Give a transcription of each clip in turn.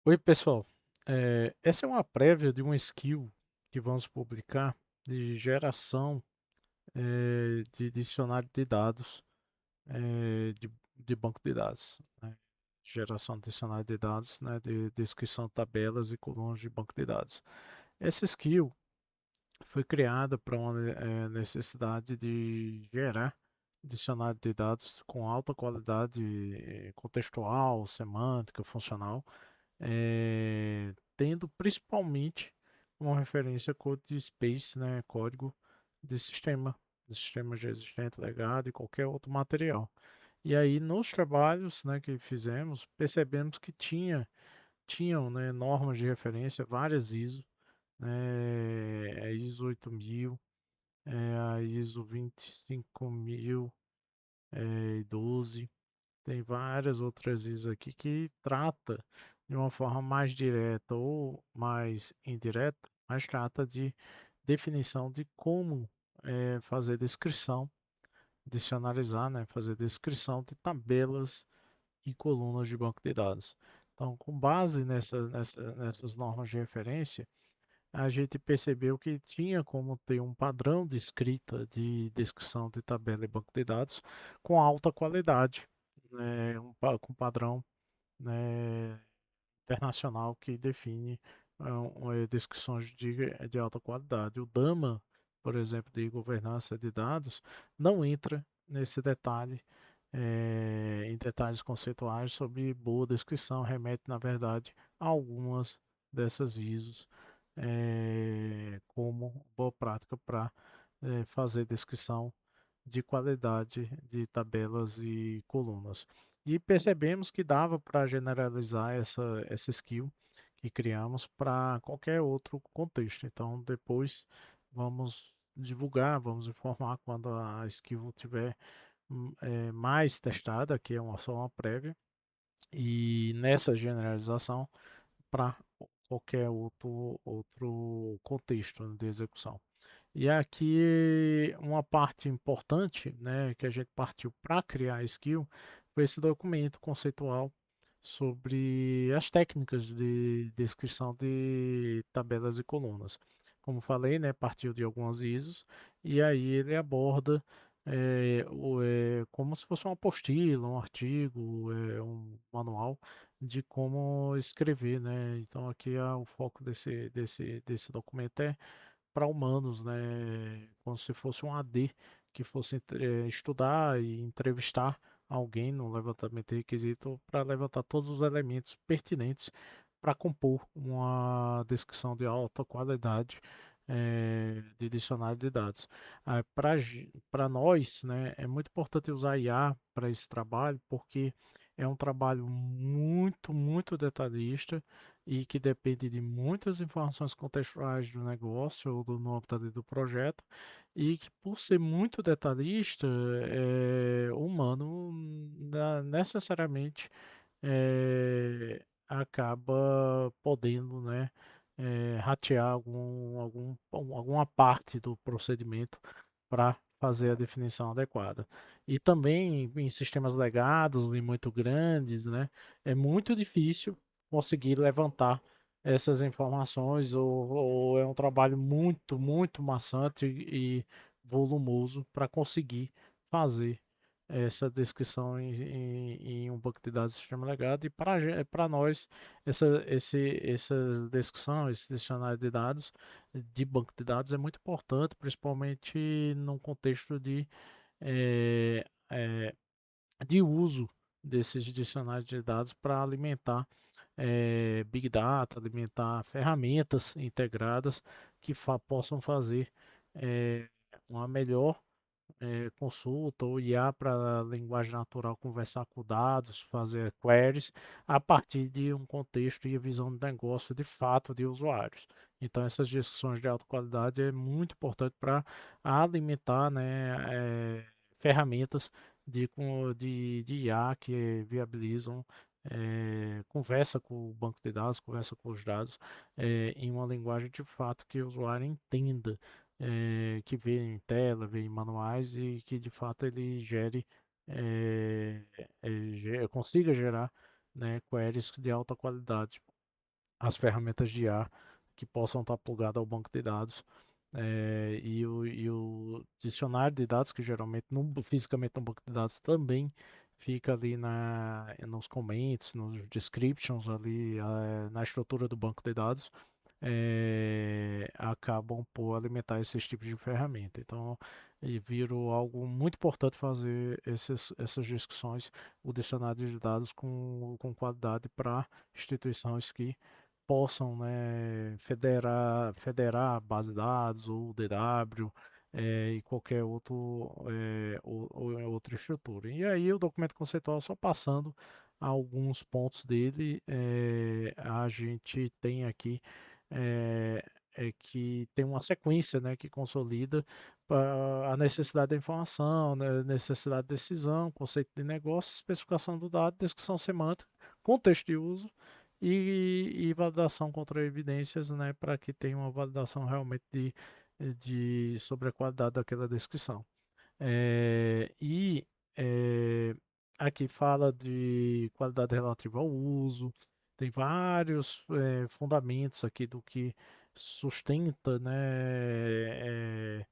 Oi, pessoal. Essa é uma prévia de uma skill que vamos publicar de geração de dicionário de dados de banco de dados, né? Geração de dicionário de dados, né? De descrição de tabelas e colunas de banco de dados. Essa skill foi criada para uma necessidade de gerar dicionário de dados com alta qualidade contextual, semântica, funcional, tendo principalmente uma referência code space, né, código de sistema já existente, legado e qualquer outro material. E aí nos trabalhos, né, que fizemos, percebemos que tinham, né, normas de referência, várias ISO, né, a ISO 8000, a ISO 25012, tem várias outras ISO aqui que trata de uma forma mais direta ou mais indireta, mas trata de definição de como fazer descrição, dicionarizar, né, fazer descrição de tabelas e colunas de banco de dados. Então, com base nessas normas de referência, a gente percebeu que tinha como ter um padrão de escrita de descrição de tabela e banco de dados com alta qualidade, né, com padrão, né, internacional que define descrições de alta qualidade. O DAMA, por exemplo, de governança de dados, não entra nesse detalhe, em detalhes conceituais sobre boa descrição, remete, na verdade, a algumas dessas ISOs como boa prática para fazer descrição de qualidade de tabelas e colunas. E percebemos que dava para generalizar essa skill que criamos para qualquer outro contexto. Então, depois vamos divulgar, vamos informar quando a skill tiver mais testada, que é só uma prévia, e nessa generalização para qualquer outro contexto de execução. E aqui uma parte importante, né, que a gente partiu para criar a skill foi esse documento conceitual sobre as técnicas de descrição de tabelas e colunas. Como falei, né, partiu de algumas ISOs e aí ele aborda como se fosse uma apostila, um artigo, um manual de como escrever, né? Então aqui o foco desse documento é para humanos, né? Como se fosse um AD que fosse estudar e entrevistar alguém no levantamento de requisito para levantar todos os elementos pertinentes para compor uma descrição de alta qualidade de dicionário de dados. Para nós, né, é muito importante usar IA para esse trabalho, porque é um trabalho muito, muito detalhista e que depende de muitas informações contextuais do negócio ou no âmbito ali do projeto, e que por ser muito detalhista, o humano necessariamente acaba podendo, né, ratear alguma parte do procedimento para fazer a definição adequada. E também em sistemas legados e muito grandes, né, é muito difícil conseguir levantar essas informações ou é um trabalho muito, muito maçante e volumoso para conseguir fazer essa descrição em um banco de dados do sistema legado. E para nós, essa descrição, esse dicionário de dados, de banco de dados, é muito importante, principalmente num contexto eh, eh, de uso desses dicionários de dados para alimentar Big Data, alimentar ferramentas integradas que possam fazer eh, uma melhor consulta ou IA para linguagem natural conversar com dados, fazer queries a partir de um contexto e visão de negócio de fato de usuários. Então, essas discussões de alta qualidade é muito importante para alimentar, né, ferramentas de IA que viabilizam conversa com o banco de dados, conversa com os dados em uma linguagem de fato que o usuário entenda, que vê em tela, vê em manuais e que de fato ele gere, consiga gerar, né, queries de alta qualidade. as ferramentas de IA que possam estar plugadas ao banco de dados. E o dicionário de dados, que geralmente fisicamente no banco de dados também fica ali nos comments, nos descriptions ali, na estrutura do banco de dados, acabam por alimentar esses tipos de ferramenta. Então, e virou algo muito importante fazer essas discussões, o dicionário de dados com qualidade para instituições que possam, né, federar base de dados ou DW, e qualquer outra estrutura. E aí o documento conceitual, só passando alguns pontos dele, a gente tem aqui é, que tem uma sequência, né, que consolida a necessidade da informação, né, necessidade de decisão, conceito de negócio, especificação do dado, descrição semântica, contexto de uso e validação contra evidências, né, para que tenha uma validação realmente sobre a qualidade daquela descrição. E é, aqui fala de qualidade relativa ao uso, tem vários fundamentos aqui do que sustenta, né,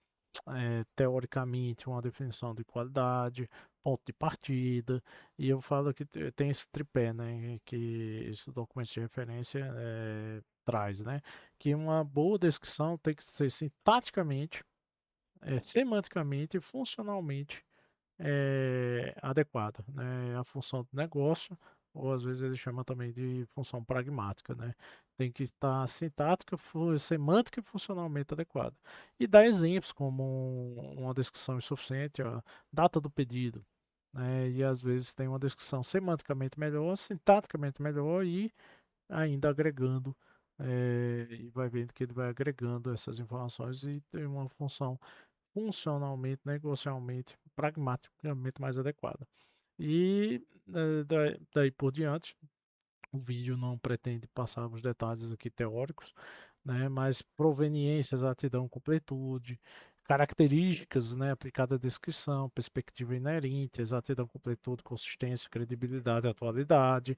teoricamente uma definição de qualidade, ponto de partida, e eu falo que tem esse tripé, né, que esse documento de referência traz, né, que uma boa descrição tem que ser sintaticamente, semanticamente e funcionalmente adequada, né? A função do negócio, ou às vezes ele chama também de função pragmática, né? Tem que estar sintática, semântica e funcionalmente adequada. E dá exemplos como uma descrição insuficiente, ó, data do pedido, né? E às vezes tem uma descrição semanticamente melhor, sintaticamente melhor e ainda agregando, e vai vendo que ele vai agregando essas informações e tem uma função funcionalmente, negocialmente, pragmaticamente mais adequada. E daí por diante, o vídeo não pretende passar os detalhes aqui teóricos, né, mas proveniência, exatidão, completude, características, né, aplicada à descrição, perspectiva inerente, exatidão, completude, consistência, credibilidade, atualidade,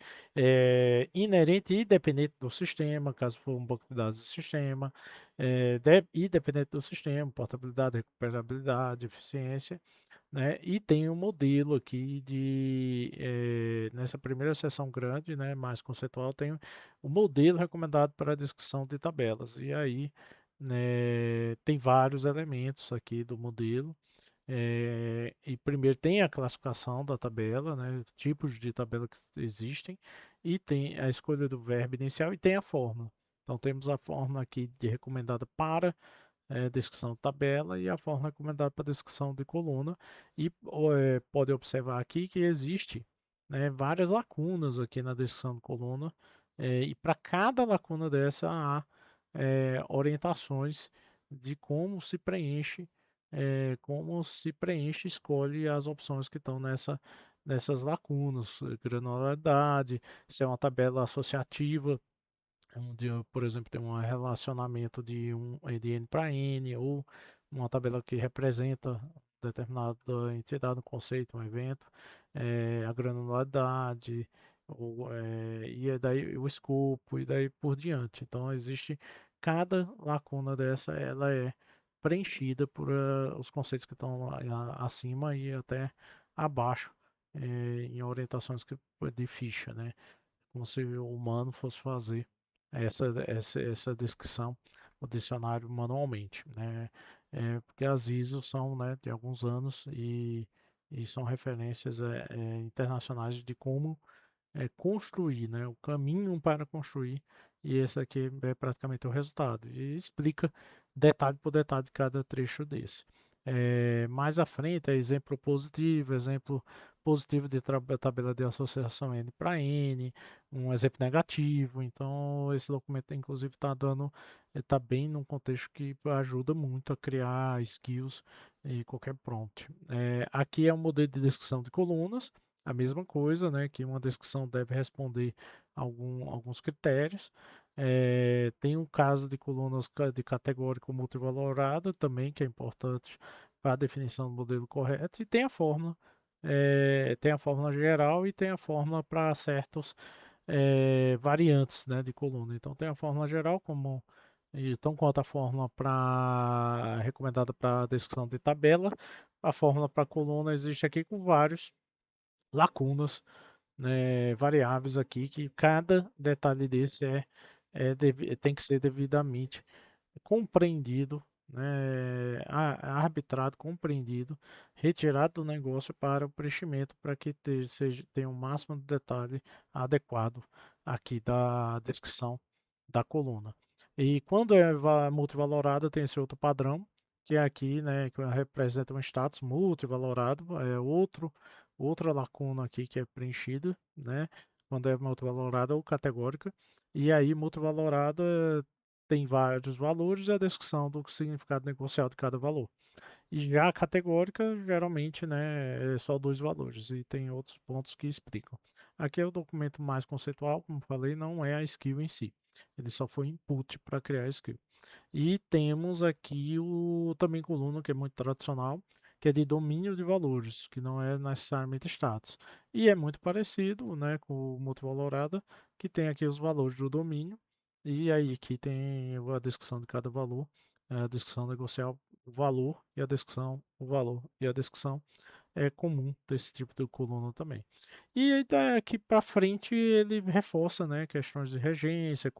inerente e dependente do sistema, caso for um banco de dados do sistema, e dependente do sistema, portabilidade, recuperabilidade, eficiência, né? E tem um modelo aqui nessa primeira seção grande, né, mais conceitual, tem o modelo recomendado para a descrição de tabelas. E aí, né, tem vários elementos aqui do modelo. E primeiro tem a classificação da tabela, né, tipos de tabela que existem, e tem a escolha do verbo inicial e tem a fórmula. Então temos a fórmula aqui de recomendada para descrição de tabela e a forma recomendada para descrição de coluna. E pode observar aqui que existe, né, várias lacunas aqui na descrição de coluna, e para cada lacuna dessa há orientações de como se preenche, escolhe as opções que estão nessas lacunas, granularidade, se é uma tabela associativa, onde, por exemplo, tem um relacionamento de N para N, ou uma tabela que representa determinada entidade, um conceito, um evento, a granularidade, e daí o escopo, e daí por diante. Então, existe cada lacuna dessa, ela é preenchida por os conceitos que estão acima e até abaixo, em orientações de ficha, né? Como se o humano fosse fazer essa descrição, o dicionário manualmente, né? Porque as ISO são, né, de alguns anos e são referências internacionais de como construir, né? O caminho para construir, e esse aqui é praticamente o resultado. E explica detalhe por detalhe de cada trecho desse. Mais à frente é exemplo positivo de tabela de associação N para N, um exemplo negativo. Então, esse documento, inclusive, está bem num contexto que ajuda muito a criar skills em qualquer prompt. Aqui é um modelo de descrição de colunas, a mesma coisa, né? Que uma descrição deve responder alguns critérios. Tem um caso de colunas de categórico multivalorada também, que é importante para a definição do modelo correto, e tem a fórmula geral e tem a fórmula para certos variantes, né, de coluna. Então tem a fórmula geral como tão quanto a fórmula para recomendada para descrição de tabela, a fórmula para coluna existe aqui com vários lacunas, né, variáveis aqui que cada detalhe desse tem que ser devidamente compreendido, né, arbitrado, compreendido, retirado do negócio para o preenchimento, para que tenha o máximo de detalhe adequado aqui da descrição da coluna. E quando é multivalorada, tem esse outro padrão, que é aqui, né, que representa um status multivalorado, outra lacuna aqui que é preenchida, né, quando é multivalorada ou categórica. E aí, multivalorada tem vários valores e a descrição do significado negocial de cada valor. E já a categórica, geralmente, né, é só dois valores e tem outros pontos que explicam. Aqui é o documento mais conceitual, como falei, não é a skill em si. Ele só foi input para criar a skill. E temos aqui o também coluna, que é muito tradicional, que é de domínio de valores, que não é necessariamente status. E é muito parecido, né, com o multivalorada, que tem aqui os valores do domínio, e aí aqui tem a descrição de cada valor, a descrição negocial, o valor e a descrição, o valor e a descrição é comum desse tipo de coluna também. E aí daqui para frente ele reforça, né, questões de regência,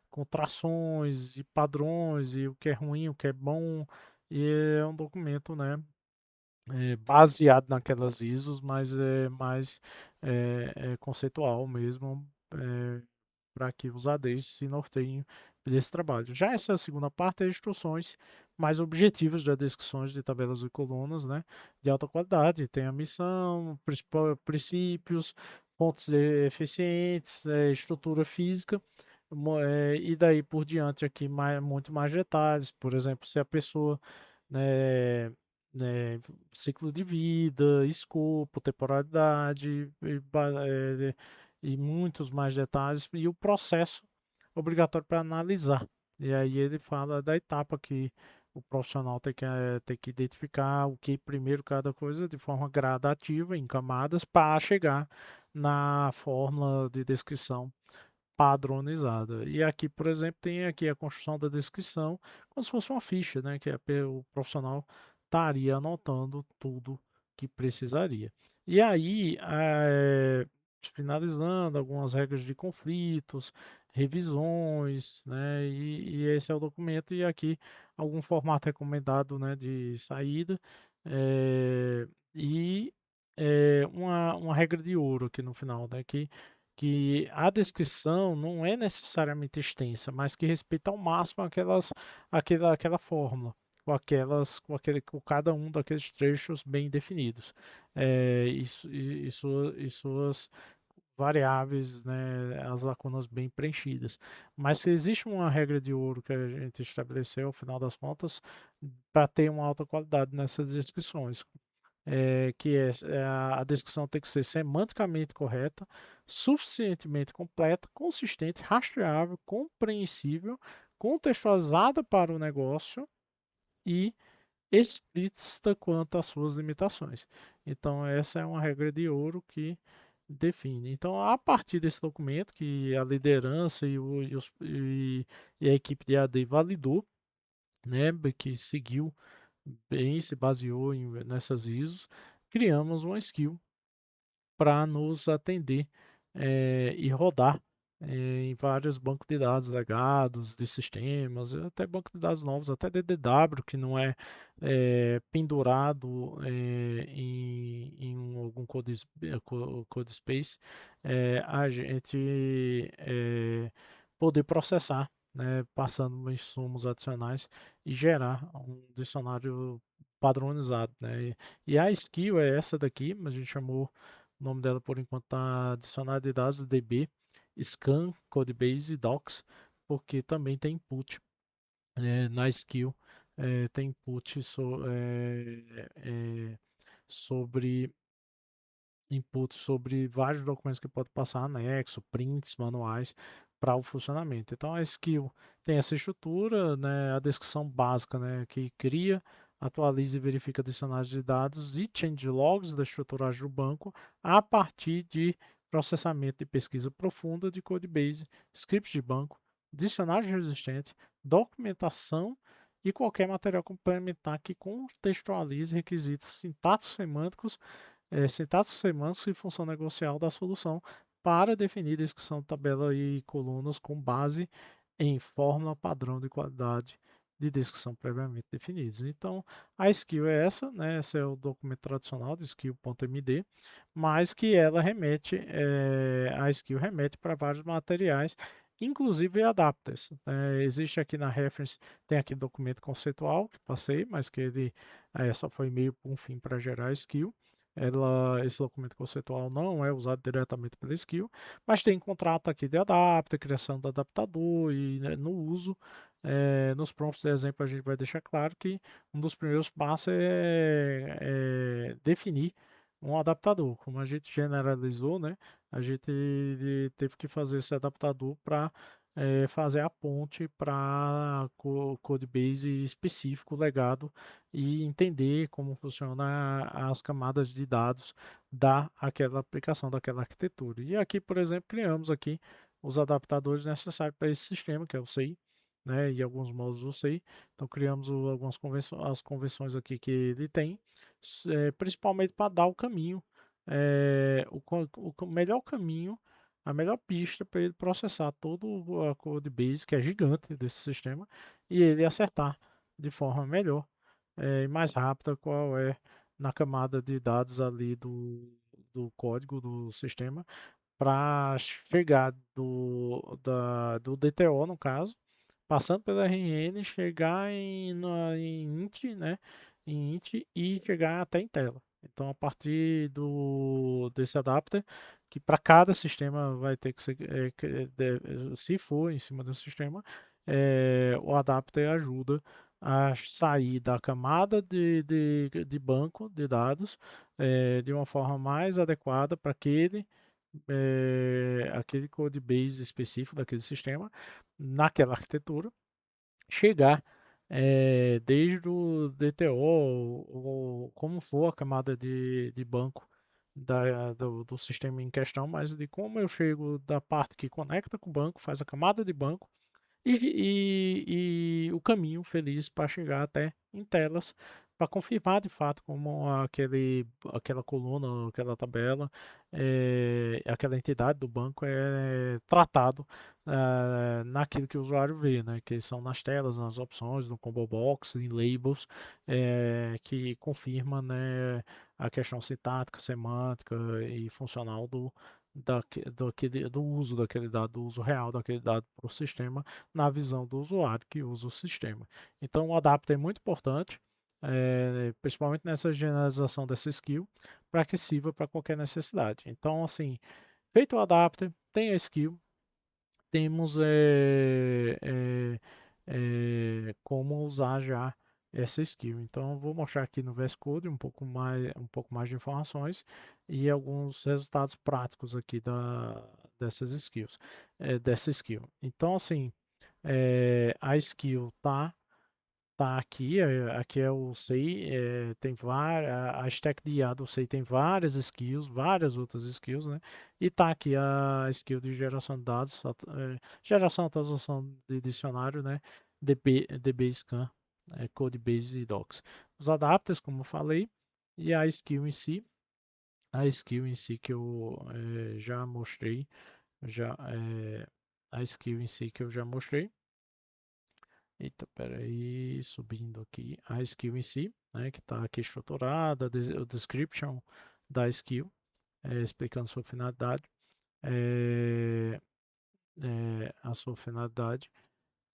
contrações e padrões e o que é ruim, o que é bom. E é um documento, né, baseado naquelas ISOs, mas é mais conceitual mesmo, para que os ADs se norteiem desse trabalho. Já essa segunda parte é instruções mais objetivas das descrições de tabelas e colunas, né, de alta qualidade. Tem a missão, princípios, fontes eficientes, estrutura física, e daí por diante aqui muito mais detalhes. Por exemplo, se a pessoa, né, ciclo de vida, escopo, temporalidade e muitos mais detalhes e o processo obrigatório para analisar. E aí ele fala da etapa que o profissional tem que identificar o que primeiro cada coisa de forma gradativa, em camadas, para chegar na fórmula de descrição padronizada. E aqui, por exemplo, tem aqui a construção da descrição, como se fosse uma ficha, né, que o profissional estaria anotando tudo que precisaria. E aí, finalizando, algumas regras de conflitos, revisões, né, e esse é o documento, e aqui algum formato recomendado, né, de saída, eh, e uma regra de ouro aqui no final, né, que a descrição não é necessariamente extensa, mas que respeita ao máximo aquela fórmula, com cada um daqueles trechos bem definidos, e suas variáveis, né, as lacunas bem preenchidas. Mas se existe uma regra de ouro que a gente estabeleceu, ao final das contas, para ter uma alta qualidade nessas descrições, a descrição tem que ser semanticamente correta, suficientemente completa, consistente, rastreável, compreensível, contextualizada para o negócio e explícita quanto às suas limitações. Então, essa é uma regra de ouro que define. Então, a partir desse documento, que a liderança e a equipe de AD validou, né, que seguiu bem, se baseou nessas ISOs, criamos uma skill para nos atender e rodar em vários bancos de dados legados, de sistemas, até banco de dados novos, até DDW, que não é pendurado algum code space, a gente poder processar, né, passando insumos adicionais e gerar um dicionário padronizado, né? E a skill é essa daqui, mas a gente chamou o nome dela por enquanto tá dicionário de dados DB, Scan, Codebase e Docs, porque também tem input na skill, tem input sobre sobre vários documentos que pode passar anexo, prints, manuais para o funcionamento. Então a skill tem essa estrutura, né, a descrição básica, né, que cria, atualiza e verifica dicionários de dados e change logs da estrutura do banco a partir de processamento de pesquisa profunda de codebase, scripts de banco, dicionários resistentes, documentação e qualquer material complementar que contextualize requisitos sintáticos semânticos e função negocial da solução para definir descrição de tabela e colunas com base em fórmula padrão de qualidade de descrição previamente definidos. Então, a skill é essa, né? Esse é o documento tradicional de skill.md, mas que ela remete, a skill remete para vários materiais, inclusive adapters. Existe aqui na reference, tem aqui documento conceitual que passei, mas que ele só foi meio por um fim para gerar skill. Esse documento conceitual não é usado diretamente pela skill, mas tem contrato aqui de adapter, criação do adaptador e, né, no uso. Nos prompts de exemplo a gente vai deixar claro que um dos primeiros passos é definir um adaptador. Como a gente generalizou, né, a gente teve que fazer esse adaptador para fazer a ponte para codebase específico legado e entender como funciona as camadas de dados daquela aplicação, daquela arquitetura. E aqui, por exemplo, criamos aqui os adaptadores necessários para esse sistema, que é o CI, né, e alguns módulos do CI. Então criamos algumas convenções, as convenções aqui que ele tem, principalmente para dar o caminho, o melhor caminho, a melhor pista para ele processar todo a codebase, que é gigante desse sistema, e ele acertar de forma melhor e mais rápida qual é na camada de dados ali do código do sistema para chegar do DTO, no caso, passando pela RN, chegar em int, né? Em int e chegar até em tela. Então, a partir desse adapter, que para cada sistema vai ter que ser, se for em cima do sistema, o adapter ajuda a sair da camada de banco de dados de uma forma mais adequada para aquele code base específico daquele sistema, naquela arquitetura, chegar desde o DTO ou como for a camada de banco do sistema em questão, mas de como eu chego da parte que conecta com o banco, faz a camada de banco e o caminho feliz para chegar até em telas, para confirmar de fato como aquela coluna, aquela tabela, aquela entidade do banco é tratado naquilo que o usuário vê, né? Que são nas telas, nas opções, no combo box, em labels, que confirma, né, a questão sintática, semântica e funcional do uso daquele dado, do uso real daquele dado para o sistema, na visão do usuário que usa o sistema. Então, o adapter é muito importante, principalmente nessa generalização dessa skill, para que sirva para qualquer necessidade. Então, assim, feito o adapter, tem a skill, temos como usar já essa skill. Então, eu vou mostrar aqui no VS Code um pouco mais de informações e alguns resultados práticos aqui dessas skills, dessa skill. Então, assim, a skill tá aqui, aqui é o SEI, tem várias, a stack de IA do SEI tem várias skills, várias outras skills, né? E tá aqui a skill de geração de dados, geração e atualização de dicionário, né? DB Scan, Codebase e Docs. Os adapters, como eu falei, e a skill em si que eu já mostrei, já, a skill em si que eu já mostrei. Eita, peraí, subindo aqui a skill em si, né, que está aqui estruturada, o description da skill, explicando sua finalidade, é, a sua finalidade.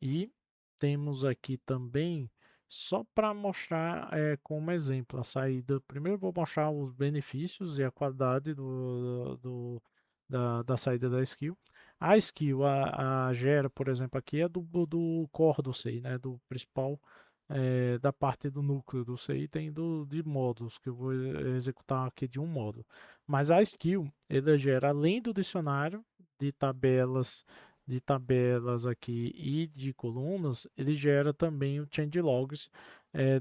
E temos aqui também, só para mostrar como exemplo, a saída. Primeiro eu vou mostrar os benefícios e a qualidade da saída da skill. A skill, a gera, por exemplo, aqui é do core do CI, né? Do principal, da parte do núcleo do CI, tem de módulos, que eu vou executar aqui de um módulo. Mas a skill, ela gera, além do dicionário de tabelas aqui e de colunas, ele gera também o changelogs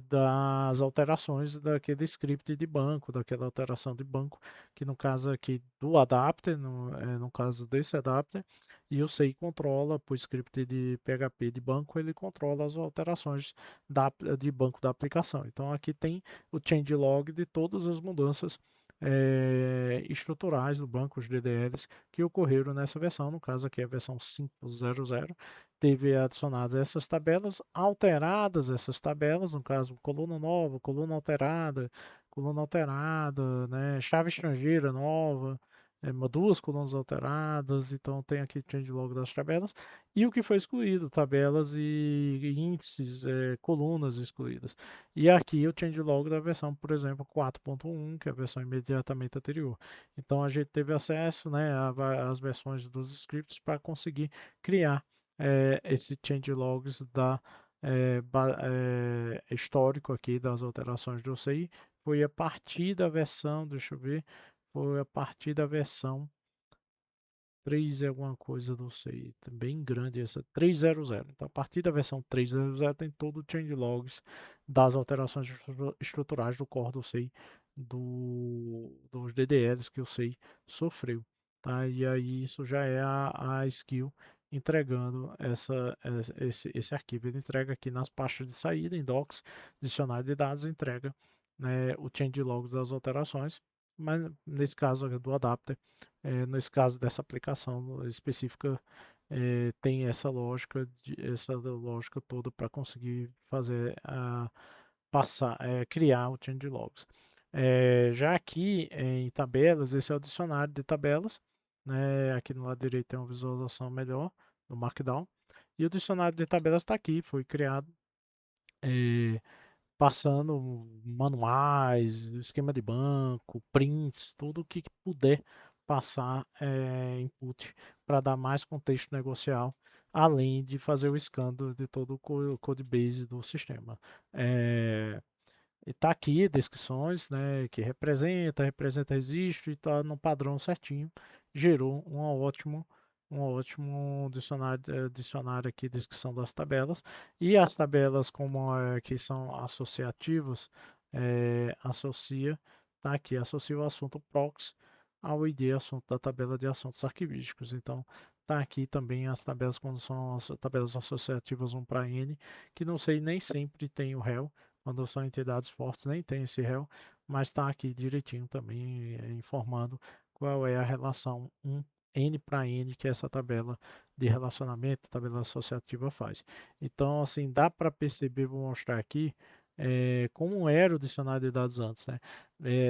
das alterações daquele script de banco, daquela alteração de banco, que no caso aqui do adapter, no caso desse adapter, e o SEI controla, por script de PHP de banco, ele controla as alterações de banco da aplicação. Então aqui tem o changelog de todas as mudanças estruturais do banco, os DDLs, que ocorreram nessa versão, no caso aqui é a versão 5.0.0, teve adicionadas essas tabelas, alteradas essas tabelas, no caso coluna nova, coluna alterada, né, chave estrangeira nova, duas colunas alteradas, então tem aqui changelog das tabelas, e o que foi excluído, tabelas e índices, colunas excluídas. E aqui o changelog da versão, por exemplo, 4.1, que é a versão imediatamente anterior. Então a gente teve acesso, né, às versões dos scripts para conseguir criar esse changelogs histórico aqui das alterações do CI. Foi a partir da versão, deixa eu ver, foi a partir da versão 3 é alguma coisa, não sei, bem grande essa, 3.0. Então, a partir da versão 3.0 tem todo o changelogs das alterações estruturais do core do SEI, dos DDLs que o SEI sofreu, tá? E aí isso já é a skill entregando esse arquivo. Ele entrega aqui nas pastas de saída, em docs, dicionário de dados, entrega, né, o changelogs das alterações, mas nesse caso do adapter, nesse caso dessa aplicação específica, tem essa lógica toda para conseguir fazer criar o changelogs. Já aqui em tabelas, esse é o dicionário de tabelas, né? Aqui no lado direito tem uma visualização melhor do Markdown. E o dicionário de tabelas está aqui, foi criado passando manuais, esquema de banco, prints, tudo o que puder passar input para dar mais contexto negocial, além de fazer o scan de todo o code base do sistema. E tá aqui descrições, né, que representa registro e está no padrão certinho. Gerou um ótimo dicionário aqui, descrição das tabelas. E as tabelas como que são associativas, associa, tá aqui, associa o assunto proxy ao ID, assunto da tabela de assuntos arquivísticos. Então, tá aqui também as tabelas quando são as tabelas associativas 1 para N, que não sei, nem sempre tem o réu, quando são entidades fortes, nem tem esse réu, mas está aqui direitinho também informando qual é a relação 1 N para N que essa tabela de relacionamento, tabela associativa faz. Então, assim, dá para perceber, vou mostrar aqui, como era o dicionário de dados antes, né?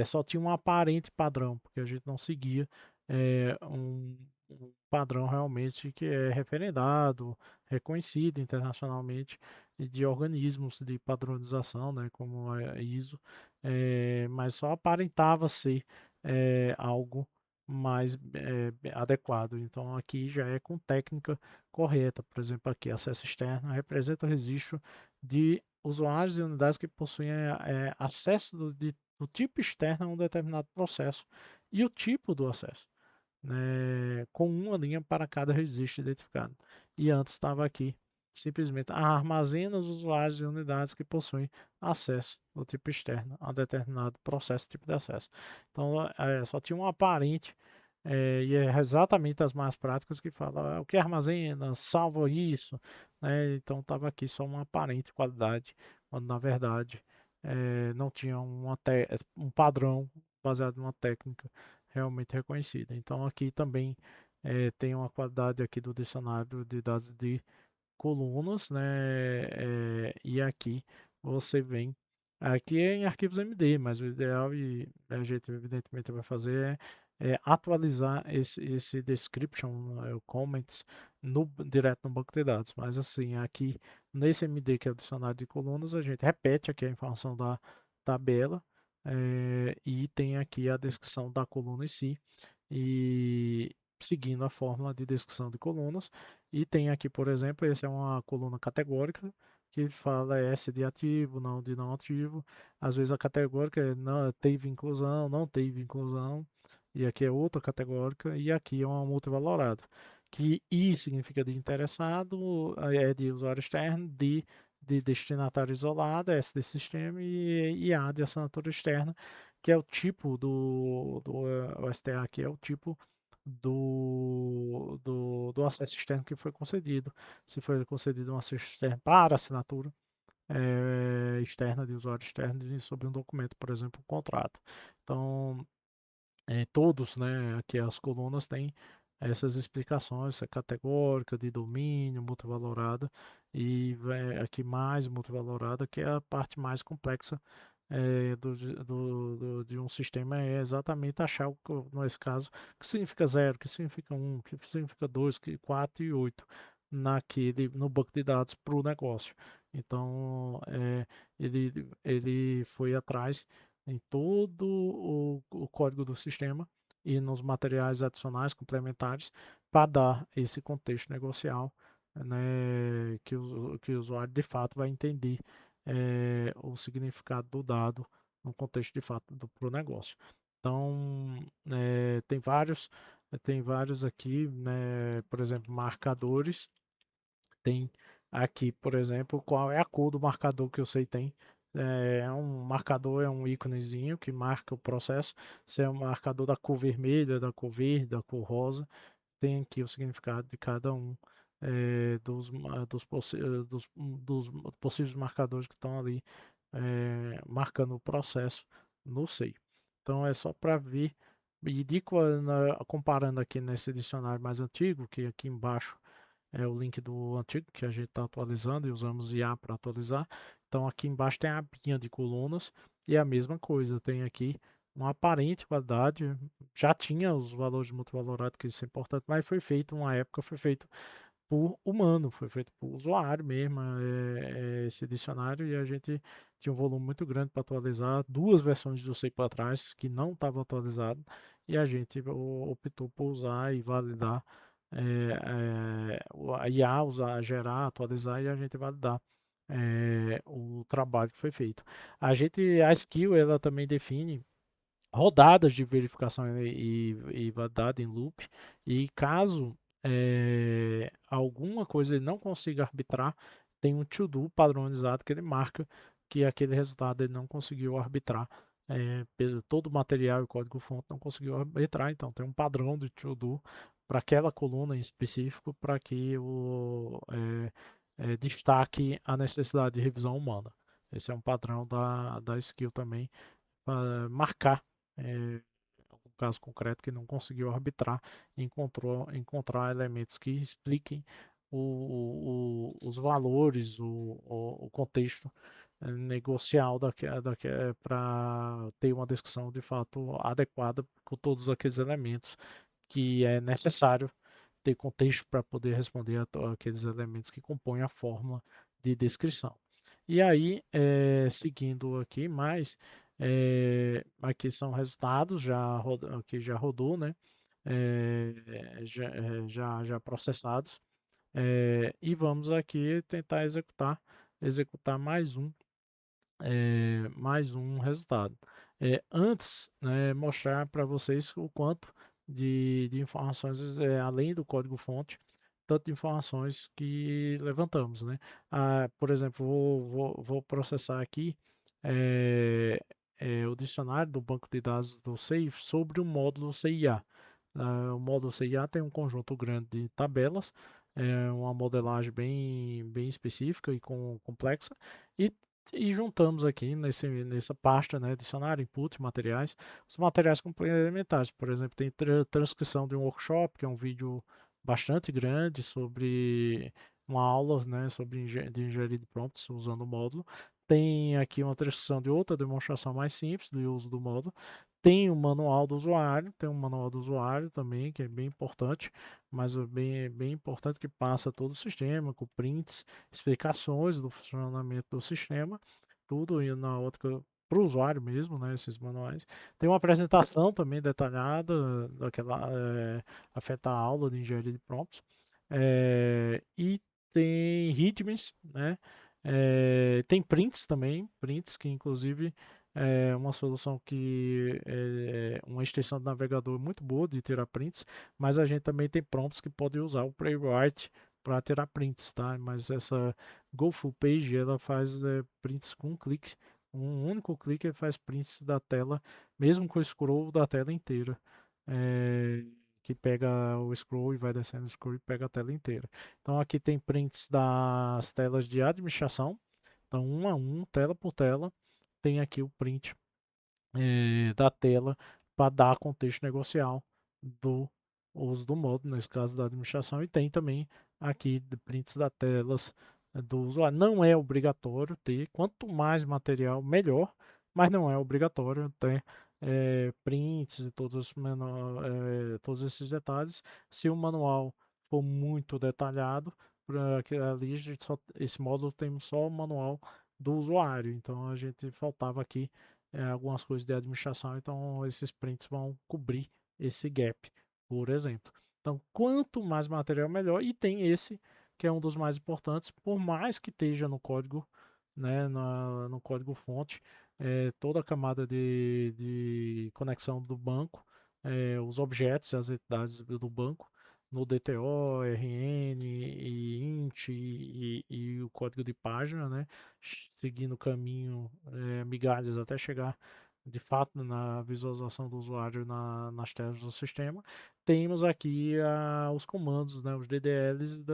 Só tinha um aparente padrão, porque a gente não seguia um padrão realmente que é referendado, reconhecido internacionalmente de organismos de padronização, né, como a ISO, mas só aparentava ser algo mais adequado. Então aqui já é com técnica correta. Por exemplo, aqui acesso externo representa o registro de usuários e unidades que possuem acesso do tipo externo a um determinado processo e o tipo do acesso, né, com uma linha para cada registro identificado. E antes estava aqui simplesmente armazena os usuários e unidades que possuem acesso do tipo externo a determinado processo, tipo de acesso. Então, só tinha um aparente, e é exatamente as mais práticas que fala o que armazena, salva isso, né? Então, estava aqui só uma aparente qualidade, quando na verdade não tinha um padrão baseado em uma técnica realmente reconhecida. Então, aqui também tem uma qualidade aqui do dicionário de dados de colunas, né? E aqui você vem, aqui é em arquivos MD, mas o ideal e a gente evidentemente vai fazer é atualizar esse description, o comments direto no banco de dados. Mas assim, aqui nesse MD que é o dicionário de colunas, a gente repete aqui a informação da tabela e tem aqui a descrição da coluna em si e seguindo a fórmula de descrição de colunas. E tem aqui, por exemplo, essa é uma coluna categórica que fala S de ativo, não de não ativo. Às vezes a categórica não teve inclusão, não teve inclusão. E aqui é outra categórica e aqui é uma multivalorada. Que I significa de interessado, é de usuário externo, D de destinatário isolado, S de sistema, e A de assinatura externa, que é o tipo o STA aqui é o tipo do acesso externo que foi concedido. Se foi concedido um acesso externo para assinatura externa de usuário externo sobre um documento, por exemplo, um contrato. Então, todos, né, aqui as colunas têm essas explicações, a categórica, de domínio, multivalorada, e aqui mais multivalorada, que é a parte mais complexa de um sistema, é exatamente achar, nesse caso, o que significa 0, o que significa 1, o que significa 2, 4 e 8 no banco de dados para o negócio. Então, ele foi atrás em todo o código do sistema e nos materiais adicionais complementares para dar esse contexto negocial, né, que o usuário de fato vai entender o significado do dado no contexto de fato para o negócio. Então, tem vários aqui, né, por exemplo, marcadores. Tem aqui, por exemplo, qual é a cor do marcador que eu sei tem. Um marcador é um íconezinho que marca o processo. Se é um marcador da cor vermelha, da cor verde, da cor rosa, tem aqui o significado de cada um dos possíveis marcadores que estão ali marcando o processo no SEI. Então é só para ver e comparando aqui nesse dicionário mais antigo, que aqui embaixo é o link do antigo que a gente está atualizando e usamos IA para atualizar. Então aqui embaixo tem a abinha de colunas e a mesma coisa, tem aqui uma aparente qualidade, já tinha os valores multivalorados, que isso é importante, mas foi feito, uma época foi feito por humano, foi feito por usuário mesmo, esse dicionário, e a gente tinha um volume muito grande para atualizar, duas versões do SEI para trás que não estavam atualizadas, e a gente optou por usar e validar a IA, usar, gerar, atualizar e a gente validar o trabalho que foi feito. A skill, ela também define rodadas de verificação e validade em loop, e caso alguma coisa ele não consiga arbitrar, tem um to-do padronizado que ele marca que aquele resultado ele não conseguiu arbitrar. Todo o material e código-fonte não conseguiu arbitrar, então tem um padrão de to-do para aquela coluna em específico para que destaque a necessidade de revisão humana. Esse é um padrão da skill também, para marcar um caso concreto que não conseguiu arbitrar e encontrar elementos que expliquem os valores, o contexto negocial para ter uma discussão de fato adequada com todos aqueles elementos que é necessário ter contexto para poder responder aqueles elementos que compõem a fórmula de descrição. E aí, seguindo aqui mais, aqui são resultados que já rodou, né? Já processados. E vamos aqui tentar executar mais um resultado. Antes, né, mostrar para vocês o quanto de informações, além do código-fonte, tanto de informações que levantamos, né? Por exemplo, vou processar aqui o dicionário do banco de dados do SEI sobre o módulo CIA. O módulo CIA tem um conjunto grande de tabelas, uma modelagem bem específica e complexa, e juntamos aqui nessa pasta, né, dicionário, input, materiais, os materiais complementares. Por exemplo, tem transcrição de um workshop, que é um vídeo bastante grande sobre uma aula, né, de engenharia de prompts usando o módulo. Tem aqui uma transcrição de outra demonstração mais simples do uso do módulo. Tem o manual do usuário, tem um manual do usuário também, que é bem importante, mas bem importante, que passa todo o sistema, com prints, explicações do funcionamento do sistema, tudo e na ótica para o usuário mesmo, né, esses manuais. Tem uma apresentação também detalhada daquela afeta a aula de engenharia de prompts. E tem readmes, né? Tem prints também, prints que inclusive é uma solução que é uma extensão do navegador muito boa de tirar prints, mas a gente também tem prompts que podem usar o Playwright para tirar prints, tá? Mas essa Go Full Page ela faz prints com um clique, um único clique ele faz prints da tela, mesmo com o scroll da tela inteira. É, que pega o scroll e vai descendo o scroll e pega a tela inteira. Então aqui tem prints das telas de administração. Então, um a um, tela por tela, tem aqui o print da tela para dar contexto negocial do uso do modo, nesse caso da administração, e tem também aqui prints das telas do usuário. Não é obrigatório ter, quanto mais material, melhor, mas não é obrigatório ter prints e todos esses detalhes. Se o manual for muito detalhado, ali esse módulo tem só o manual do usuário, então a gente faltava aqui algumas coisas de administração, então esses prints vão cobrir esse gap, por exemplo. Então, quanto mais material, melhor. E tem esse, que é um dos mais importantes, por mais que esteja no código, né, no código fonte, toda a camada de conexão do banco, os objetos e as entidades do banco, no DTO, RN e int e o código de página, né, seguindo o caminho, migalhas até chegar de fato na visualização do usuário nas telas do sistema. Temos aqui os comandos, né, os DDLs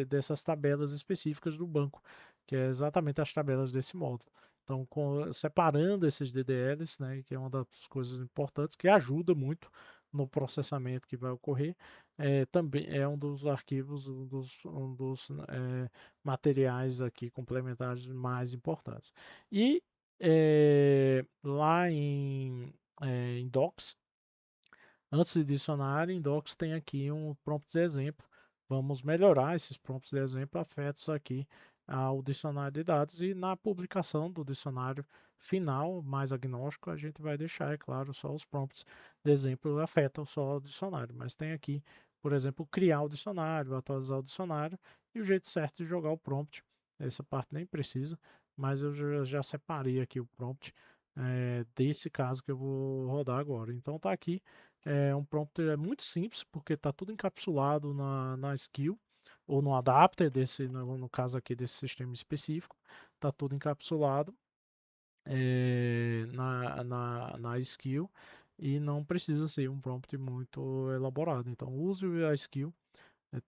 dessas tabelas específicas do banco, que é exatamente as tabelas desse módulo. Então, separando esses DDLs, né, que é uma das coisas importantes, que ajuda muito no processamento que vai ocorrer, também é um dos arquivos, um dos materiais aqui complementares mais importantes. E lá em Docs, antes de dicionário, em Docs tem aqui um prompt de exemplo. Vamos melhorar esses prompts de exemplo afetos aqui ao dicionário de dados e na publicação do dicionário final, mais agnóstico, a gente vai deixar, é claro, só os prompts de exemplo afetam só o dicionário, mas tem aqui, por exemplo, criar o dicionário, atualizar o dicionário e o jeito certo de jogar o prompt. Essa parte nem precisa, mas eu já separei aqui o prompt desse caso que eu vou rodar agora. Então tá aqui um prompt muito simples, porque está tudo encapsulado na skill, ou no adapter, no caso aqui desse sistema específico, está tudo encapsulado na skill, e não precisa ser um prompt muito elaborado. Então use a skill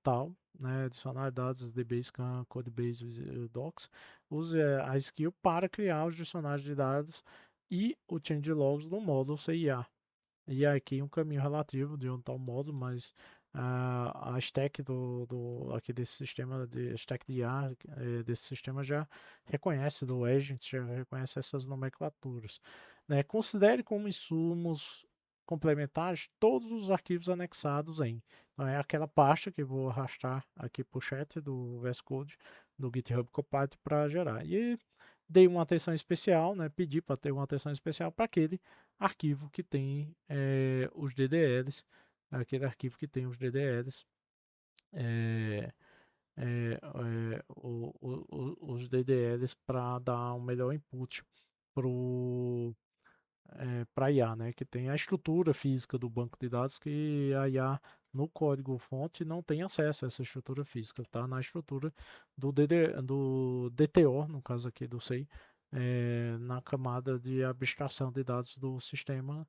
tal, né, adicionar dados, DBScan, Codebase, Docs, use a skill para criar os dicionários de dados e o changelogs no módulo CIA. E aqui um caminho relativo de onde está o módulo, mas a stack aqui desse sistema, de stack de IA desse sistema já reconhece do agent, já reconhece essas nomenclaturas. Né? Considere como insumos complementares todos os arquivos anexados em. Então é aquela pasta que eu vou arrastar aqui para o chat do VS Code, do GitHub Copilot para gerar. E dei uma atenção especial, né? Pedi para ter uma atenção especial para aquele arquivo que tem os DDLs, aquele arquivo que tem os DDLs, é, os DDLs para dar um melhor input para a IA, né? Que tem a estrutura física do banco de dados que a IA no código fonte não tem acesso a essa estrutura física, tá? Na estrutura do DTO, no caso aqui do SEI, na camada de abstração de dados do sistema,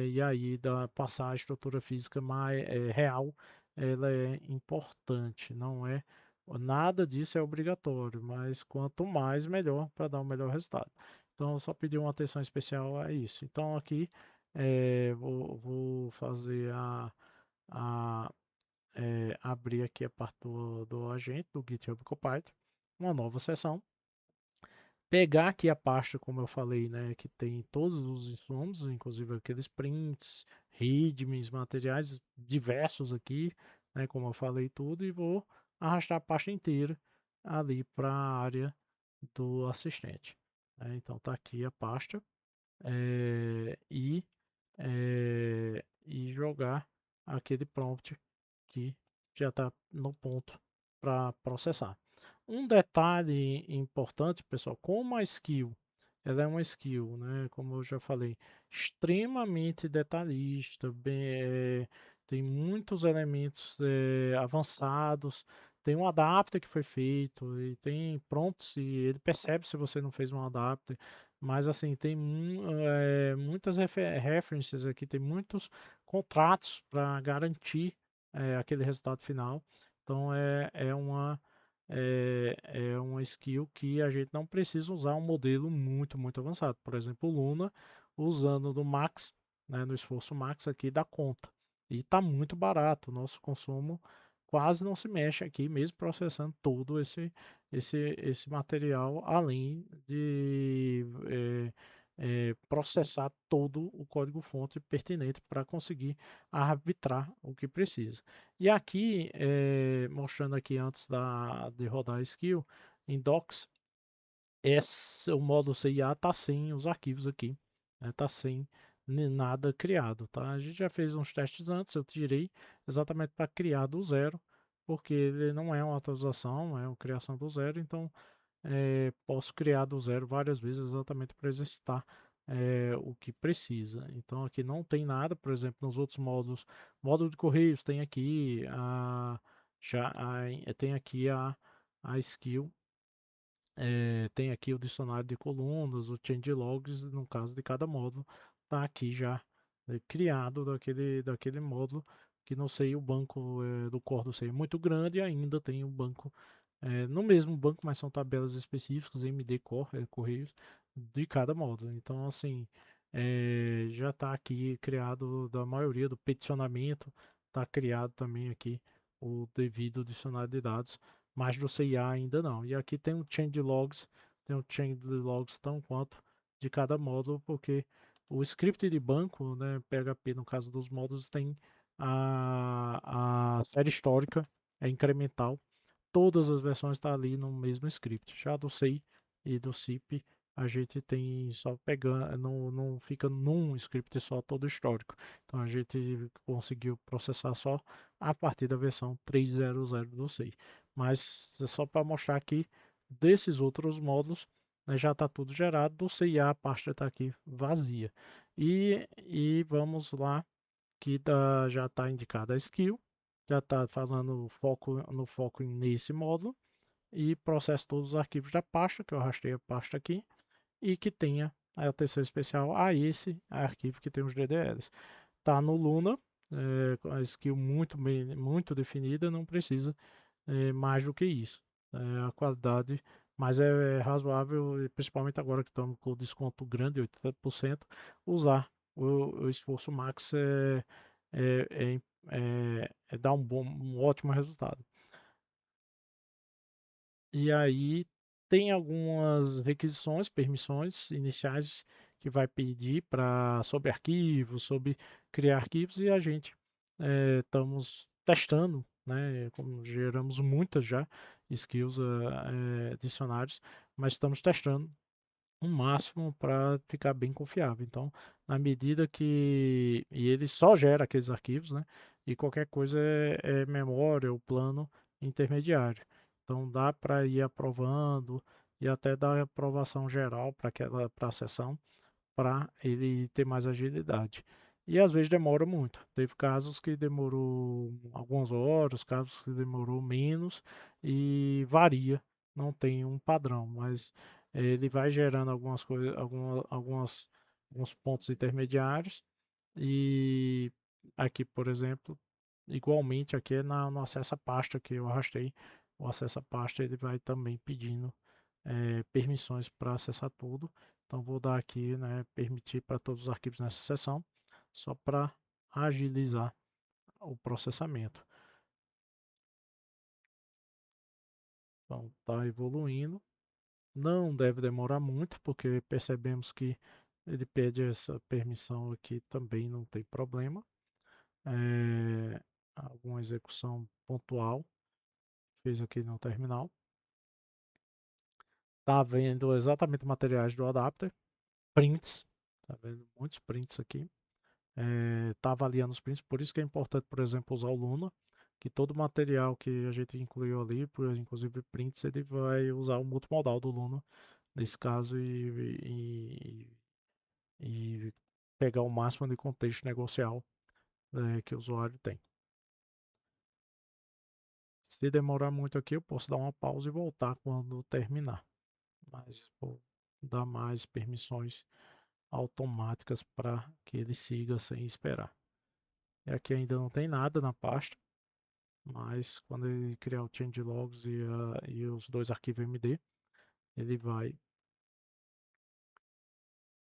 e aí passar a estrutura física mais real, ela é importante, não é? Nada disso é obrigatório, mas quanto mais melhor para dar um melhor resultado. Então, eu só pedi uma atenção especial a isso. Então, aqui vou fazer a abrir aqui a parte do agente, do GitHub Copilot, uma nova seção. Pegar aqui a pasta, como eu falei, né, que tem todos os insumos, inclusive aqueles prints, readmes, materiais diversos aqui, né, como eu falei tudo, e vou arrastar a pasta inteira ali para a área do assistente. Então, tá aqui a pasta e jogar aquele prompt que já está no ponto para processar. Um detalhe importante, pessoal, como a skill, ela é uma skill, né? Como eu já falei, extremamente detalhista, tem muitos elementos avançados, tem um adapter que foi feito e tem prompts e ele percebe se você não fez um adapter, mas assim, tem muitas references aqui, tem muitos contratos para garantir aquele resultado final. Então é uma skill que a gente não precisa usar um modelo muito avançado. Por exemplo, o Luna, usando no Max, né, no esforço Max aqui, dá conta. E está muito barato. O nosso consumo quase não se mexe aqui, mesmo processando todo esse material, além de processar todo o código-fonte pertinente para conseguir arbitrar o que precisa. E aqui, mostrando aqui antes de rodar a skill, em docs, o módulo CIA está sem os arquivos aqui, né? Tá sem nada criado, tá? A gente já fez uns testes antes, eu tirei exatamente para criar do zero, porque ele não é uma atualização, é uma criação do zero, então posso criar do zero várias vezes exatamente para exercitar o que precisa. Então aqui não tem nada, por exemplo, nos outros módulos, módulo de correios tem aqui tem aqui a skill, tem aqui o dicionário de colunas, o changelogs, no caso de cada módulo, está aqui já criado daquele módulo, que não sei, o banco do core do sei é muito grande e ainda tem o banco no mesmo banco, mas são tabelas específicas, MD Core, Correios, de cada módulo. Então, assim, já está aqui criado da maioria do peticionamento, está criado também aqui o devido dicionário de dados, mas do CIA ainda não. E aqui tem um change logs tão quanto de cada módulo, porque o script de banco, né, PHP no caso dos módulos, tem a série histórica, é incremental, todas as versões estão ali no mesmo script. Já do C e do CIP a gente tem só pegando, não fica num script só todo histórico. Então a gente conseguiu processar só a partir da versão 3.0.0 do C. Mas é só para mostrar aqui desses outros módulos, né, já está tudo gerado. Do CIA a pasta está aqui vazia. E vamos lá que já está indicada a skill, já está falando no foco nesse módulo e processo todos os arquivos da pasta, que eu arrastei a pasta aqui, e que tenha a atenção especial a esse arquivo que tem os DDLs. Está no Luna, com a skill muito definida, não precisa mais do que isso. A qualidade, mas é razoável, principalmente agora que estamos com o desconto grande, 80%, usar o esforço max é, é, dá um ótimo resultado. E aí tem algumas requisições, permissões iniciais que vai pedir para sobre arquivos, sobre criar arquivos e a gente estamos testando, né? Como geramos muitas já skills, dicionários, mas estamos testando um máximo para ficar bem confiável. Então, na medida que e ele só gera aqueles arquivos, né? E qualquer coisa é memória ou plano intermediário. Então, dá para ir aprovando e até dar aprovação geral para a sessão, para ele ter mais agilidade. E às vezes demora muito. Teve casos que demorou algumas horas, casos que demorou menos e varia, não tem um padrão, mas ele vai gerando algumas coisas, alguns pontos intermediários e aqui, por exemplo, igualmente aqui no acesso à pasta que eu arrastei, o acesso à pasta ele vai também pedindo permissões para acessar tudo. Então vou dar aqui, né, permitir para todos os arquivos nessa seção, só para agilizar o processamento. Então está evoluindo. Não deve demorar muito, porque percebemos que ele pede essa permissão aqui também, não tem problema. Alguma execução pontual fez aqui no terminal. Tá vendo exatamente materiais do adapter, prints, tá vendo muitos prints aqui. Tá avaliando os prints, por isso que é importante, por exemplo, usar o Luna, que todo o material que a gente incluiu ali, inclusive prints, ele vai usar o multimodal do Luna nesse caso e pegar o máximo de contexto negocial que o usuário tem. Se demorar muito aqui, eu posso dar uma pausa e voltar quando terminar. Mas vou dar mais permissões automáticas para que ele siga sem esperar. E aqui ainda não tem nada na pasta, mas quando ele criar o changelogs e os dois arquivos MD, ele vai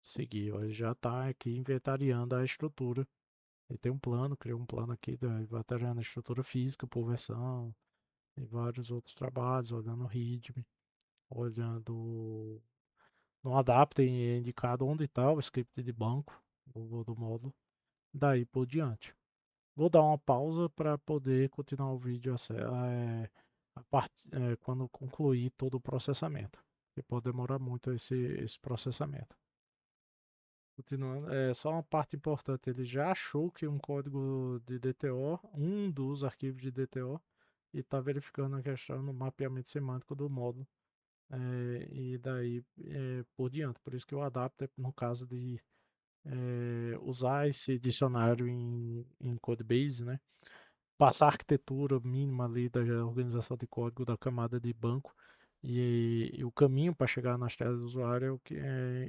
seguir. Ó, ele já está aqui inventariando a estrutura. Ele tem um plano, criou um plano aqui, inventariando a estrutura física por versão e vários outros trabalhos, olhando o README, olhando no adapter e é indicado onde está o script de banco do módulo, daí por diante. Vou dar uma pausa para poder continuar o vídeo quando concluir todo o processamento. E pode demorar muito esse processamento. Continuando, só uma parte importante, ele já achou que um código de DTO, um dos arquivos de DTO, e está verificando a questão no mapeamento semântico do módulo. E daí por diante. Por isso que o adapter, no caso de usar esse dicionário em Codebase, né? Passar a arquitetura mínima ali da organização de código da camada de banco e o caminho para chegar nas telas do usuário é o que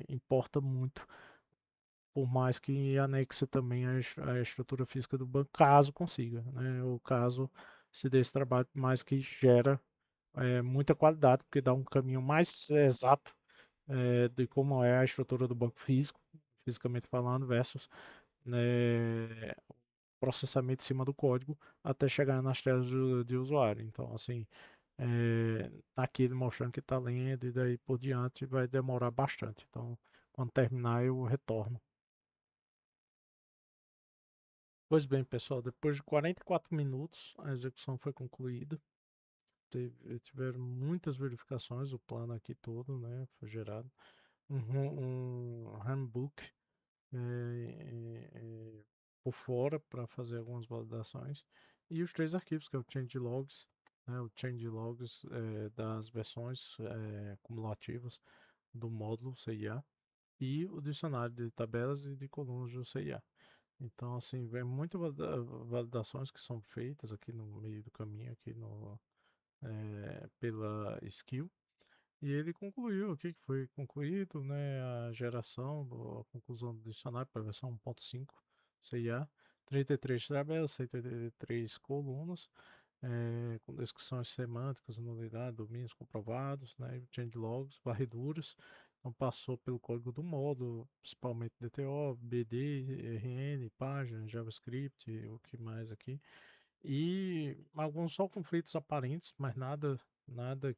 importa muito, por mais que anexe também a estrutura física do banco, caso consiga, né? O caso se dê esse trabalho, mas que gera muita qualidade, porque dá um caminho mais exato de como é a estrutura do banco físico, fisicamente falando, versus né, processamento em cima do código até chegar nas telas de usuário. Então, assim, tá aqui ele mostrando que está lendo e daí por diante vai demorar bastante. Então, quando terminar, eu retorno. Pois bem, pessoal, depois de 44 minutos, a execução foi concluída. Tiveram muitas verificações, o plano aqui todo, né, foi gerado. Um handbook por fora para fazer algumas validações. E os três arquivos, que é o changelogs, né, o changelogs das versões cumulativas do módulo CIA e o dicionário de tabelas e de colunas do CIA. Então, assim, vem muitas validações que são feitas aqui no meio do caminho, aqui pela skill. E ele concluiu o que foi concluído, né, a geração, a conclusão do dicionário para a versão 1.5 CIA, 33 tabelas, 183 colunas, com descrições semânticas, nulidade, domínios comprovados, né, changelogs, varreduras. Então passou pelo código do módulo, principalmente DTO, BD, RN, página, JavaScript, o que mais aqui. E alguns só conflitos aparentes, mas nada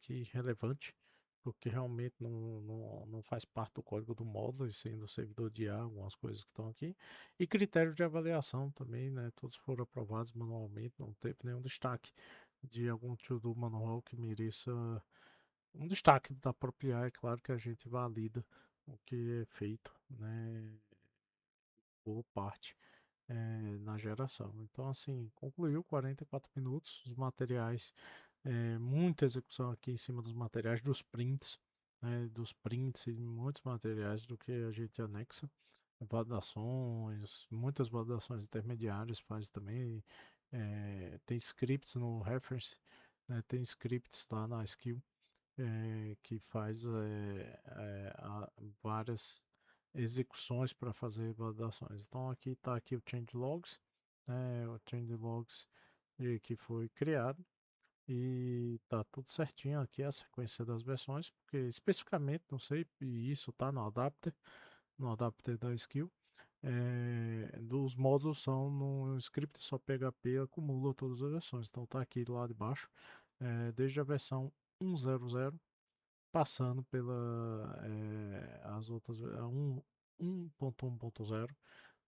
que relevante, porque realmente não faz parte do código do módulo, e sim do servidor de IA, algumas coisas que estão aqui. E critérios de avaliação também, né? Todos foram aprovados manualmente, não teve nenhum destaque de algum to-do manual que mereça um destaque da própria IA. É claro que a gente valida o que é feito, né? Boa parte na geração. Então, assim, concluiu 44 minutos, os materiais, muita execução aqui em cima dos materiais, dos prints e muitos materiais do que a gente anexa, validações, muitas validações intermediárias faz também, tem scripts no reference, né, tem scripts lá na skill que faz várias execuções para fazer validações. Então aqui está aqui o changelogs, né, o changelogs que foi criado e tá tudo certinho aqui a sequência das versões, porque especificamente não sei, e isso tá no adapter da skill. Dos módulos são no script só PHP acumula todas as versões. Então tá aqui lá de baixo, desde a versão 1.0.0 passando pela as outras a 1.1.0,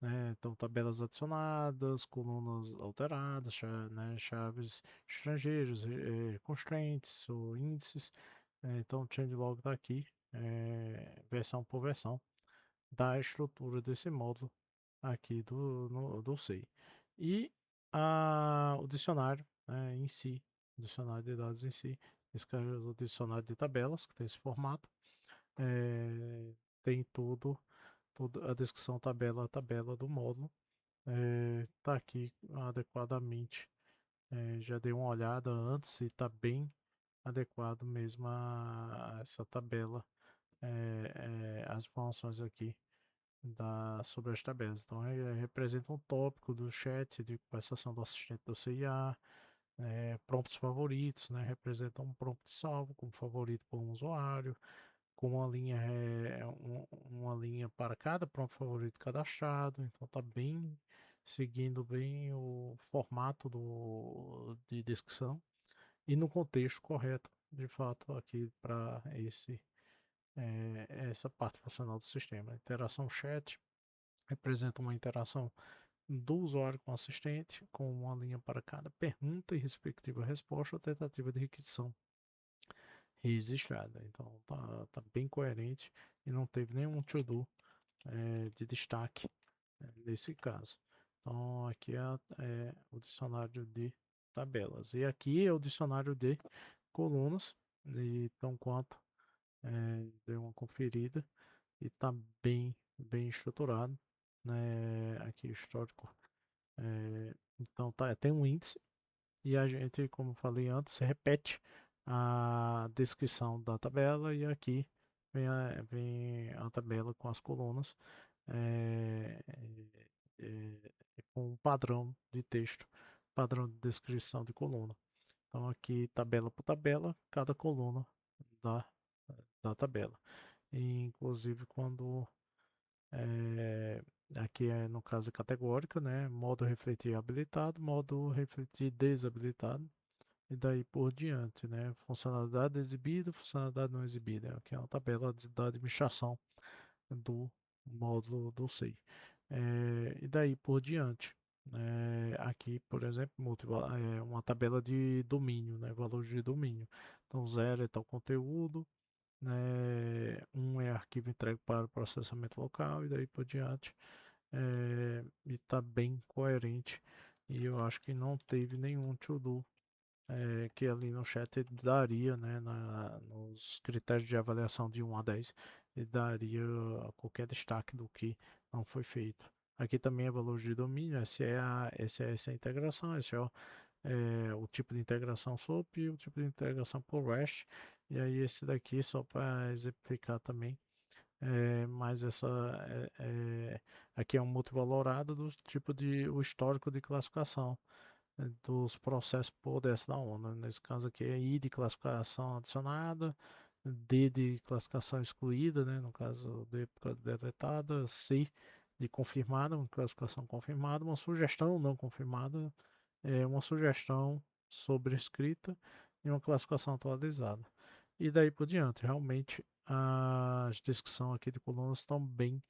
né? Então tabelas adicionadas, colunas alteradas, né? Chaves estrangeiras, constraints ou índices. Então o changelog está aqui, versão por versão da estrutura desse módulo aqui do SEI. E o dicionário, né, em si, o dicionário de dados em si, esse cara é o dicionário de tabelas, que tem esse formato, tem toda a descrição tabela a tabela do módulo, Tá aqui adequadamente. Já dei uma olhada antes e está bem adequado mesmo a essa tabela, as informações aqui sobre as tabelas. Então, representa um tópico do chat de conversação do assistente do CIA, prompts favoritos, né? Representa um prompt salvo como favorito por um usuário, com uma linha, uma linha para cada prompt favorito cadastrado. Então, está bem seguindo bem o formato de descrição e no contexto correto, de fato, aqui para essa parte funcional do sistema. Interação chat representa uma interação do usuário com o assistente, com uma linha para cada pergunta e respectiva resposta ou tentativa de requisição registrada. Então tá bem coerente e não teve nenhum to-do de destaque nesse caso. Então aqui é o dicionário de tabelas. E aqui é o dicionário de colunas. E então quanto dei uma conferida e está bem estruturado, né? Aqui o histórico. Então tem um índice e a gente, como falei antes, repete a descrição da tabela e aqui vem a tabela com as colunas é, com um padrão de texto, padrão de descrição de coluna. Então aqui tabela por tabela, cada coluna da, da tabela. E, inclusive quando é, aqui é no caso categórica, né? Modo refletir habilitado, modo refletir desabilitado e daí por diante, né? Funcionalidade exibida, funcionalidade não exibida, que é uma tabela da administração do módulo do SEI. E daí por diante. Aqui, por exemplo, uma tabela de domínio, né? Valor de domínio. Então, 0 é tal conteúdo, né? 1 é arquivo entregue para o processamento local e daí por diante. E está bem coerente. E eu acho que não teve nenhum to-do que ali no chat ele daria, né, nos critérios de avaliação de 1 a 10, ele daria qualquer destaque do que não foi feito. Aqui também é valor de domínio, essa é a integração, esse é o tipo de integração SOAP e o tipo de integração por REST. E aí esse daqui só para exemplificar também, mas aqui é um multivalorado do tipo de o histórico de classificação dos processos por ODS da ONU. Nesse caso aqui é I de classificação adicionada, D de classificação excluída, né? No caso D deletada, C de confirmada, uma classificação confirmada, uma sugestão não confirmada, uma sugestão sobrescrita e uma classificação atualizada. E daí por diante, realmente as descrições aqui de colunas estão bem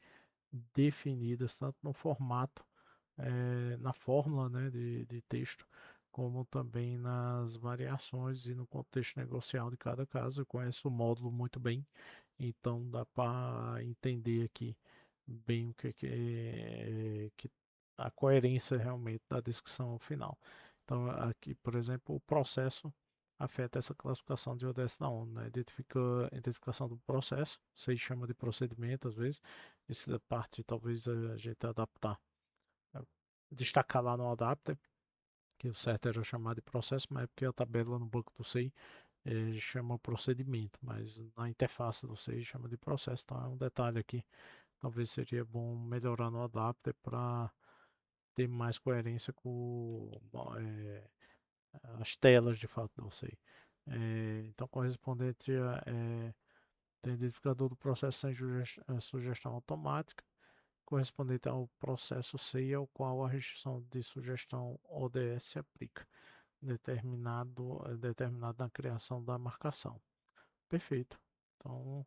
definidas, tanto no formato na fórmula, né, de texto, como também nas variações e no contexto negocial de cada caso. Eu conheço o módulo muito bem, então dá para entender aqui bem o que a coerência realmente da descrição ao final. Então, aqui, por exemplo, o processo afeta essa classificação de ODS da ONU, né? Identificação do processo, se chama de procedimento às vezes, essa parte talvez a gente adaptar destacar lá no adapter, que o certo era chamar de processo, mas é porque a tabela no banco do SEI chama procedimento, mas na interface do SEI chama de processo, então é um detalhe aqui. Talvez seria bom melhorar no adapter para ter mais coerência com as telas de fato do SEI. Então, correspondente tem identificador do processo sem sugestão automática, correspondente ao processo CI ao qual a restrição de sugestão ODS se aplica, determinado na criação da marcação. Perfeito. Então,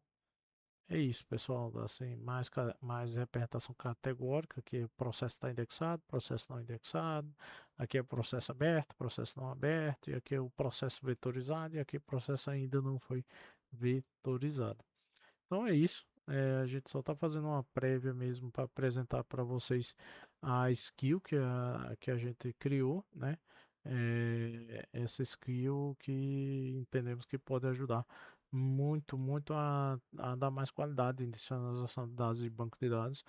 é isso, pessoal. Assim, mais representação categórica, que o processo está indexado, processo não indexado. Aqui é o processo aberto, processo não aberto. E aqui é o processo vetorizado. E aqui o processo ainda não foi vetorizado. Então é isso. A gente só está fazendo uma prévia mesmo para apresentar para vocês a skill que a gente criou, né? Essa skill que entendemos que pode ajudar muito a dar mais qualidade em adicionalização de dados e banco de dados,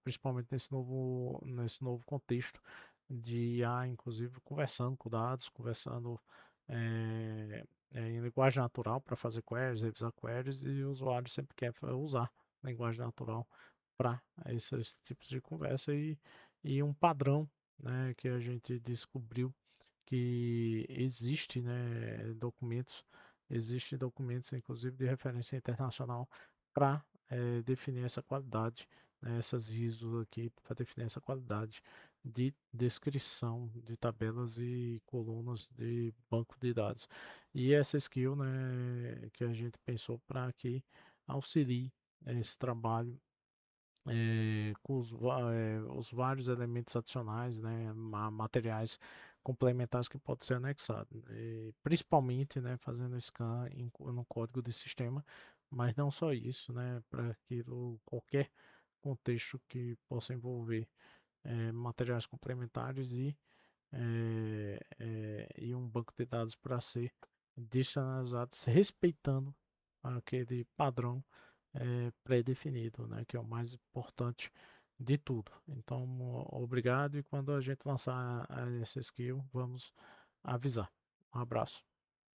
principalmente nesse novo contexto de IA, inclusive conversando com dados, conversando eh, em linguagem natural para fazer queries, revisar queries, e o usuário sempre quer usar linguagem natural para esses tipos de conversa e um padrão, né, que a gente descobriu que existe, né, existem documentos, inclusive de referência internacional, para definir essa qualidade, né, essas ISOs aqui, para definir essa qualidade de descrição de tabelas e colunas de banco de dados. E essa skill, né, que a gente pensou para que auxilie esse trabalho com os vários elementos adicionais, né, materiais complementares que podem ser anexados, principalmente, né, fazendo scan no código de sistema, mas não só isso, né, para aquilo qualquer contexto que possa envolver materiais complementares e um banco de dados para ser disponibilizados respeitando aquele padrão pré-definido, né, que é o mais importante de tudo. Então, obrigado, e quando a gente lançar essa skill, vamos avisar. Um abraço.